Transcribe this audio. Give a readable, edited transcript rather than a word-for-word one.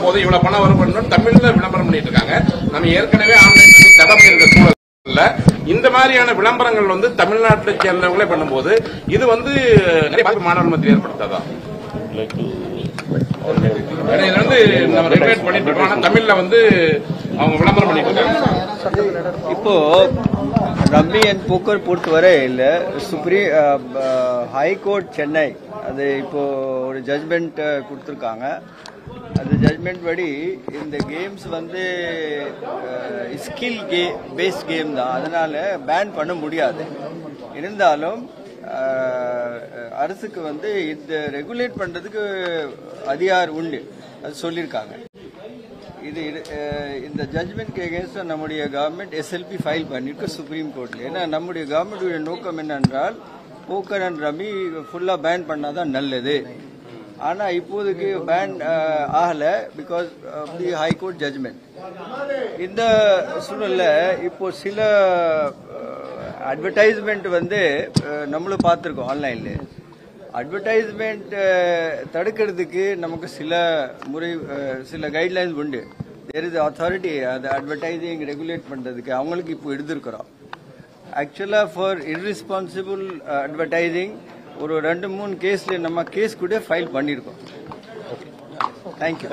போது இவ்வளவு பணம் வரும் தமிழ்ல விளம்பரம் பண்ணிட்டு இருக்காங்க. நம்ம ஏற்கனவே ஆன்லைன் தடை பண்ணிருக்க சூழல்ல இந்த மாதிரியான விளம்பரங்கள் வந்து தமிழ்நாட்டை சேர்ந்தவங்களே பண்ணும்போது இது வந்து நிறைய மாணவர் மத்தியில் ஏற்படுத்தாதா? இது வந்து நம்ம ரெகுலேட் பண்ணிட்டு இருக்கோம். ஆனா தமிழ்ல வந்து அவங்க விளம்பரம் பண்ணிட்டு இருக்காங்க. இப்போ ரம்மி அண்ட் போக்கர் பொறுத்தவரை இல்ல ஹைகோர்ட் சென்னை அது இப்போ ஒரு ஜட்மெண்ட் கொடுத்துருக்காங்க. அந்த ஜட்மெண்ட் படி இந்த கேம்ஸ் வந்து ஸ்கில் பேஸ்ட் கேம் தான், அதனால பேன் பண்ண முடியாது. இருந்தாலும் அரசுக்கு வந்து இந்த ரெகுலேட் பண்றதுக்கு அதிகாரம் உண்டு, அது சொல்லியிருக்காங்க. இது இந்த ஜட்மெண்ட் எகேன்ஸ்ட் நம்முடைய கவர்மெண்ட் SLP ஃபைல் பண்ணிருக்கு சுப்ரீம் கோர்ட்ல. ஏன்னா நம்முடைய கவர்மெண்டுடைய நோக்கம் என்னென்றால் போக்கர் அண்ட் ரம்மி ஃபுல்லா பேன் பண்ணாதான் நல்லது. ஆனா இப்போதைக்கு பேன் ஆகல because of the high court judgment. இந்த சூழல்ல இப்போ சில அட்வர்டைஸ்மெண்ட் வந்து நம்மளும் பார்த்துருக்கோம் ஆன்லைன்ல. அட்வர்டைஸ்மெண்ட் தடுக்கிறதுக்கு நமக்கு சில கைட்லைன்ஸ் உண்டு. தேர் இஸ் அத்தாரிட்டி அந்த அட்வர்டைசிங் ரெகுலேட் பண்றதுக்கு அவங்களுக்கு இப்போ எடுத்திருக்கிறோம். ஆக்சுவலா ஃபார் இர்ரெஸ்பான்சிபிள் அட்வர்டைசிங் ஒரு 2-3 கேஸ்ல நம்ம கேஸ் கூட ஃபைல் பண்ணியிருக்கோம். தேங்க்யூ.